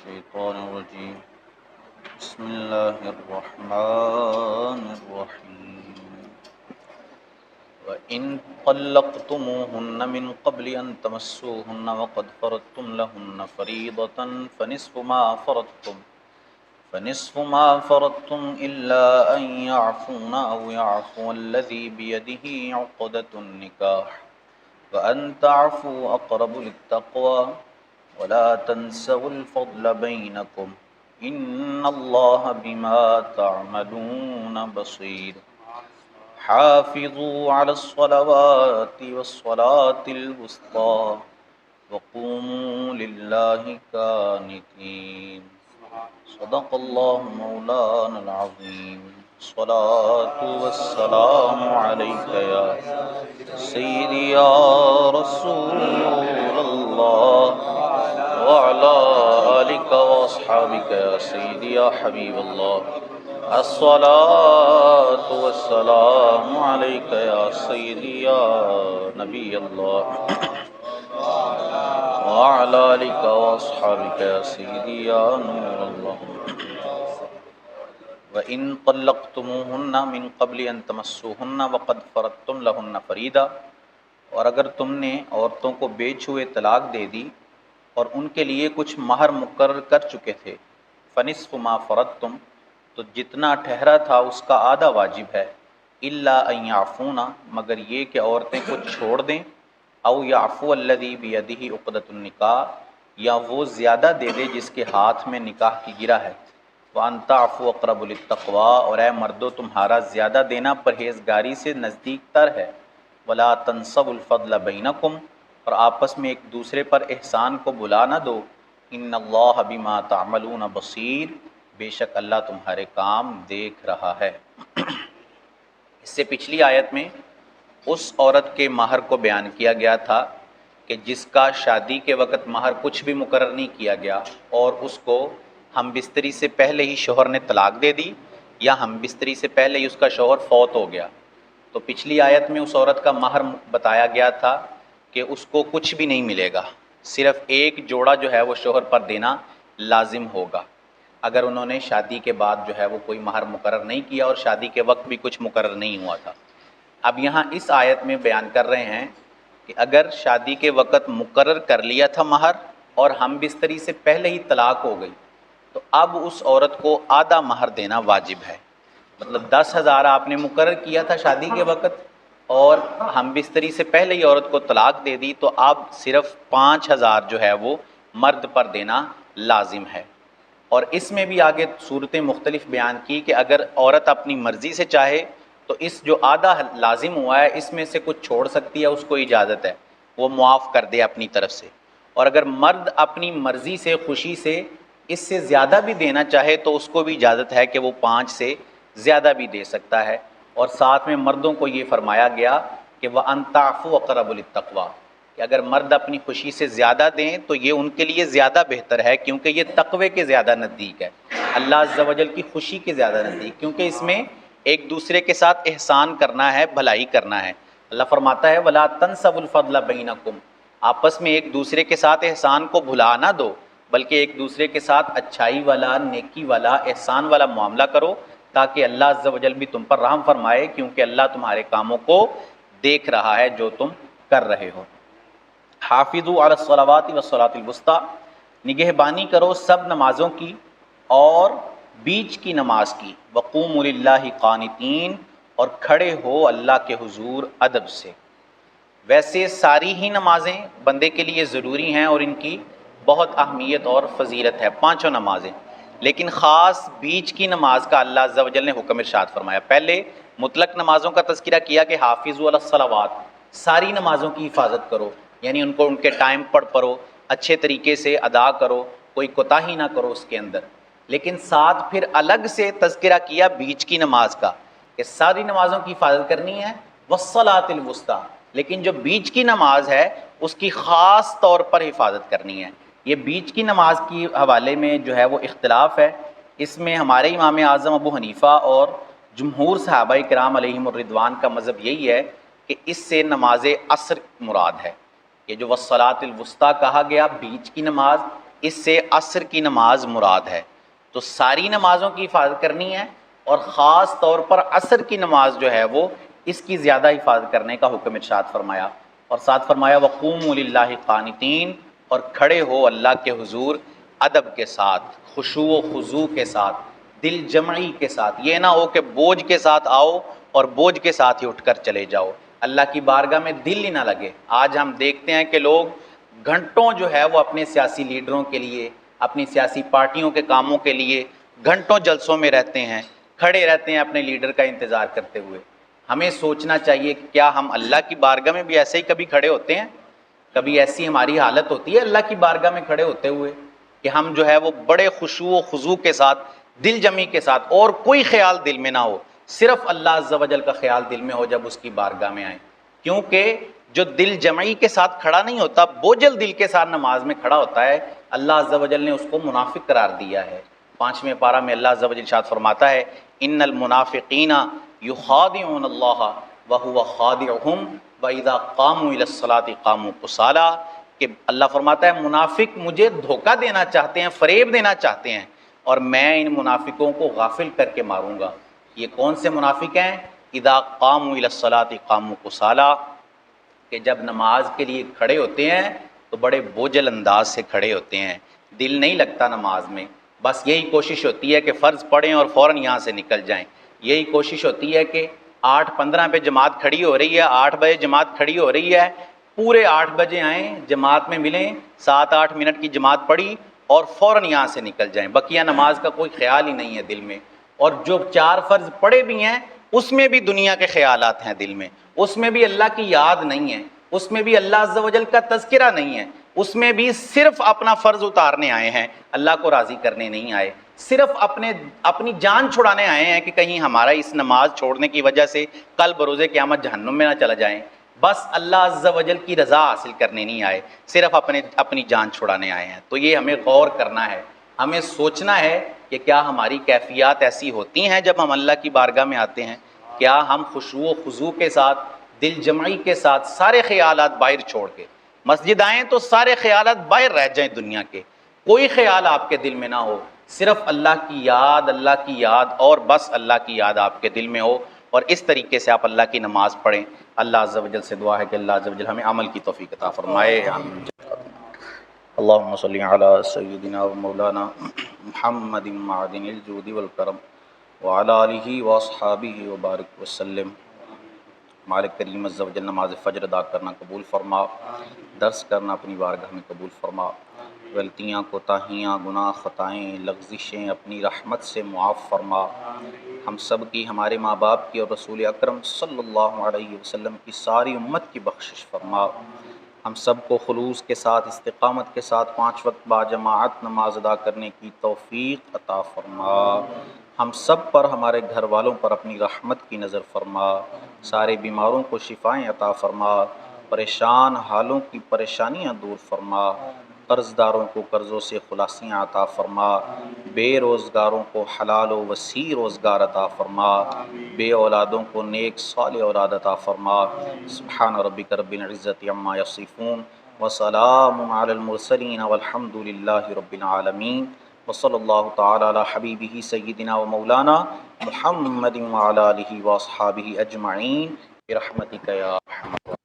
الشيطان الرجيم بسم الله الرحمن الرحيم وإن طلقتموهن من قبل أن تمسوهن وقد فرضتم لهن فريضة فنصف ما فرضتم إلا أن يعفون أو يعفو الذي بيده عقدة النكاح وأن تعفوا أقرب للتقوى ولا تنسوا الفضل بينكم إن الله بما تعملون بصير حافظوا على الصلوات والصلاة الوسطى وقوموا لله قانتين صدق الله مولانا العظيم الصلاة والسلام عليك يا سيدي يا رسول الله وعلى آلك وأصحابك يا سيدي يا حبيب الله الصلاة والسلام عليك يا سيدي يا نبي الله وعلى آلك وأصحابك يا سيدي يا نور الله وَإِن طَلَّقْتُمُوهُنَّ مِن قَبْلِ أَن تَمَسُّوهُنَّ وَقَدْ فَرَضْتُمْ لَهُنَّ فَرِيضَةً، اور اگر تم نے عورتوں کو بے چھوئے طلاق دے دی اور ان کے لیے کچھ مہر مقرر کر چکے تھے، فَنِصْفُ مَا فَرَضْتُمْ، تو جتنا ٹھہرا تھا اس کا آدھا واجب ہے، إِلَّا أَن يَعْفُونَ، مگر یہ کہ عورتیں کچھ چھوڑ دیں، أَوْ يَعْفُوَ الَّذِي بِيَدِهِ عُقْدَةُ النِّكَاحِ، یا وہ زیادہ دے دے جس کے ہاتھ میں نکاح کی گرہ ہے، وَأَن تَعْفُوا أَقْرَبُ لِلتَّقْوَىٰ، اور اے مردو تمہارا زیادہ دینا پرہیزگاری سے نزدیک تر ہے، وَلَا تَنْسَوُا الْفَضْلَ بَيْنَكُمْ، اور آپس میں ایک دوسرے پر احسان کو بھلا نہ دو، إِنَّ اللَّهَ بِمَا تَعْمَلُونَ بَصِيرٌ، بے شک اللہ تمہارے کام دیکھ رہا ہے۔ اس سے پچھلی آیت میں اس عورت کے مہر کو بیان کیا گیا تھا کہ جس کا شادی کے وقت مہر کچھ بھی مقرر نہیں کیا گیا اور اس کو ہم بستری سے پہلے ہی شوہر نے طلاق دے دی، یا ہم بستری سے پہلے ہی اس کا شوہر فوت ہو گیا، تو پچھلی آیت میں اس عورت کا مہر بتایا گیا تھا کہ اس کو کچھ بھی نہیں ملے گا، صرف ایک جوڑا جو ہے وہ شوہر پر دینا لازم ہوگا اگر انہوں نے شادی کے بعد جو ہے وہ کوئی مہر مقرر نہیں کیا اور شادی کے وقت بھی کچھ مقرر نہیں ہوا تھا۔ اب یہاں اس آیت میں بیان کر رہے ہیں کہ اگر شادی کے وقت مقرر کر لیا تھا مہر اور ہم بستری سے پہلے ہی طلاق ہو گئی، تو اب اس عورت کو آدھا مہر دینا واجب ہے، مطلب 10,000 آپ نے مقرر کیا تھا شادی کے وقت اور ہم بستری سے پہلے ہی عورت کو طلاق دے دی، تو اب صرف 5,000 جو ہے وہ مرد پر دینا لازم ہے۔ اور اس میں بھی آگے صورتیں مختلف بیان کی کہ اگر عورت اپنی مرضی سے چاہے تو اس جو آدھا لازم ہوا ہے اس میں سے کچھ چھوڑ سکتی ہے، اس کو اجازت ہے وہ معاف کر دے اپنی طرف سے، اور اگر مرد اپنی مرضی سے خوشی سے اس سے زیادہ بھی دینا چاہے تو اس کو بھی اجازت ہے کہ وہ 5 سے زیادہ بھی دے سکتا ہے۔ اور ساتھ میں مردوں کو یہ فرمایا گیا کہ وَأَن تَعْفُوا أَقْرَبُ لِلتَّقْوَىٰ، کہ اگر مرد اپنی خوشی سے زیادہ دیں تو یہ ان کے لیے زیادہ بہتر ہے، کیونکہ یہ تقوی کے زیادہ نزدیک ہے، اللہ عز و جل کی خوشی کے زیادہ نزدیک، کیونکہ اس میں ایک دوسرے کے ساتھ احسان کرنا ہے، بھلائی کرنا ہے۔ اللہ فرماتا ہے وَلَا تَنْسَوُا الْفَضْلَ بَيْنَكُمْ، آپس میں ایک دوسرے کے ساتھ احسان کو بھلا نہ دو، بلکہ ایک دوسرے کے ساتھ اچھائی والا، نیکی والا، احسان والا معاملہ کرو، تاکہ اللہ عز و جل بھی تم پر رحم فرمائے، کیونکہ اللہ تمہارے کاموں کو دیکھ رہا ہے جو تم کر رہے ہو۔ حافظوا علی الصلوات والصلاۃ الوسطیٰ، نگہبانی کرو سب نمازوں کی اور بیچ کی نماز کی، وقوموا للہ قانتین، اور کھڑے ہو اللہ کے حضور ادب سے۔ ویسے ساری ہی نمازیں بندے کے لیے ضروری ہیں اور ان کی بہت اہمیت اور فضیلت ہے، 5 نمازیں، لیکن خاص بیچ کی نماز کا اللہ عز و جل نے حکم ارشاد فرمایا۔ پہلے مطلق نمازوں کا تذکرہ کیا کہ حافظوا علی الصلوات، ساری نمازوں کی حفاظت کرو، یعنی ان کو ان کے ٹائم پر پڑھو، اچھے طریقے سے ادا کرو، کوئی کوتاہی نہ کرو اس کے اندر، لیکن ساتھ پھر الگ سے تذکرہ کیا بیچ کی نماز کا کہ ساری نمازوں کی حفاظت کرنی ہے، والصلاۃ الوسطیٰ، لیکن جو بیچ کی نماز ہے اس کی خاص طور پر حفاظت کرنی ہے۔ یہ بیچ کی نماز کی حوالے میں جو ہے وہ اختلاف ہے، اس میں ہمارے امام اعظم ابو حنیفہ اور جمہور صحابہ کرام علیہم الرضوان کا مذہب یہی ہے کہ اس سے نماز عصر مراد ہے۔ یہ جو والصلاۃ الوسطیٰ کہا گیا بیچ کی نماز، اس سے عصر کی نماز مراد ہے۔ تو ساری نمازوں کی حفاظت کرنی ہے، اور خاص طور پر عصر کی نماز جو ہے وہ اس کی زیادہ حفاظت کرنے کا حکم ارشاد فرمایا، اور ساتھ فرمایا وَقُومُوا لِلَّهِ قَانِتِينَ، اور کھڑے ہو اللہ کے حضور ادب کے ساتھ، خشوع و خضوع کے ساتھ، دل جمعی کے ساتھ۔ یہ نہ ہو کہ بوجھ کے ساتھ آؤ اور بوجھ کے ساتھ ہی اٹھ کر چلے جاؤ، اللہ کی بارگاہ میں دل ہی نہ لگے۔ آج ہم دیکھتے ہیں کہ لوگ گھنٹوں جو ہے وہ اپنے سیاسی لیڈروں کے لیے، اپنی سیاسی پارٹیوں کے کاموں کے لیے گھنٹوں جلسوں میں رہتے ہیں، کھڑے رہتے ہیں اپنے لیڈر کا انتظار کرتے ہوئے۔ ہمیں سوچنا چاہیے کہ کیا ہم اللہ کی بارگاہ میں بھی ایسے ہی کبھی کھڑے ہوتے ہیں؟ کبھی ایسی ہماری حالت ہوتی ہے اللہ کی بارگاہ میں کھڑے ہوتے ہوئے کہ ہم جو ہے وہ بڑے خشوع و خضوع کے ساتھ، دل جمی کے ساتھ، اور کوئی خیال دل میں نہ ہو، صرف اللہ عز و جل کا خیال دل میں ہو جب اس کی بارگاہ میں آئیں؟ کیونکہ جو دل جمعی کے ساتھ کھڑا نہیں ہوتا، بوجھل دل کے ساتھ نماز میں کھڑا ہوتا ہے، اللہ عز و جل نے اس کو منافق قرار دیا ہے۔ 5ویں پارہ میں اللہ عز و جل ارشاد فرماتا ہے ان المنافقین یخادعون اللہ وہو خادعہم واذا قاموا الی الصلاۃ قاموا کسالی، کہ اللہ فرماتا ہے منافق مجھے دھوکہ دینا چاہتے ہیں، فریب دینا چاہتے ہیں، اور میں ان منافقوں کو غافل کر کے ماروں گا۔ یہ کون سے منافق ہیں؟ اذا قاموا الی الصلاۃ قاموا کسالی، کہ جب نماز کے لیے کھڑے ہوتے ہیں تو بڑے بوجھل انداز سے کھڑے ہوتے ہیں، دل نہیں لگتا نماز میں، بس یہی کوشش ہوتی ہے کہ فرض پڑھیں اور فوراً یہاں سے نکل جائیں، یہی کوشش ہوتی ہے کہ 8:15 پہ جماعت کھڑی ہو رہی ہے، 8 بجے جماعت کھڑی ہو رہی ہے، پورے 8 بجے آئیں، جماعت میں ملیں، 7-8 منٹ کی جماعت پڑھی اور فوراً یہاں سے نکل جائیں، بقیہ نماز کا کوئی خیال ہی نہیں ہے دل میں۔ اور جو 4 فرض پڑھے بھی ہیں اس میں بھی دنیا کے خیالات ہیں دل میں، اس میں بھی اللہ کی یاد نہیں ہے، اس میں بھی اللہ عز و جل کا تذکرہ نہیں ہے، اس میں بھی صرف اپنا فرض اتارنے آئے ہیں، اللہ کو راضی کرنے نہیں آئے، صرف اپنی جان چھڑانے آئے ہیں کہ کہیں ہمارا اس نماز چھوڑنے کی وجہ سے کل بروز قیامت جہنم میں نہ چلا جائیں۔ بس اللہ عز و جل کی رضا حاصل کرنے نہیں آئے، صرف اپنی جان چھڑانے آئے ہیں۔ تو یہ ہمیں غور کرنا ہے، ہمیں سوچنا ہے کہ کیا ہماری کیفیات ایسی ہوتی ہیں جب ہم اللہ کی بارگاہ میں آتے ہیں؟ کیا ہم خشوع و خضوع کے ساتھ، دل جمعی کے ساتھ، سارے خیالات باہر چھوڑ کے مسجد آئیں تو سارے خیالات باہر رہ جائیں دنیا کے، کوئی خیال آپ کے دل میں نہ ہو، صرف اللہ کی یاد اور بس اللہ کی یاد آپ کے دل میں ہو، اور اس طریقے سے آپ اللہ کی نماز پڑھیں۔ اللہ عز و جل سے دعا ہے کہ اللہ عز و جل ہمیں عمل کی توفیق عطا فرمائے، آمین۔ اللہم صلی علی سیدنا و مولانا محمد معدن الجود والکرم وعلی آلہ واصحابہ وبارک وسلم۔ مالک کریم عز و جل نماز فجر ادا کرنا قبول فرما، درس کرنا اپنی بارگاہ میں قبول فرما، غلطیاں، کوتاہیاں، گناہ، خطائیں، لغزشیں اپنی رحمت سے معاف فرما، ہم سب کی، ہمارے ماں باپ کی اور رسول اکرم صلی اللہ علیہ وسلم کی ساری امت کی بخشش فرما، ہم سب کو خلوص کے ساتھ، استقامت کے ساتھ 5 وقت باجماعت نماز ادا کرنے کی توفیق عطا فرما، ہم سب پر، ہمارے گھر والوں پر اپنی رحمت کی نظر فرما، سارے بیماروں کو شفائیں عطا فرما، پریشان حالوں کی پریشانیاں دور فرما، قرض داروں کو قرضوں سے خلاصیاں عطا فرما، بے روزگاروں کو حلال و وسیع روزگار عطا فرما، بے اولادوں کو نیک صالح اولاد عطا فرما۔ سبحان ربک رب العزت عما یصفون وسلام علی المرسلین والحمد للہ رب العالمین، وصلی اللہ تعالی علی حبیبہ سیدنا و مولانا محمد وعلی آلہ واصحابہ اجمعین برحمتک یا ارحم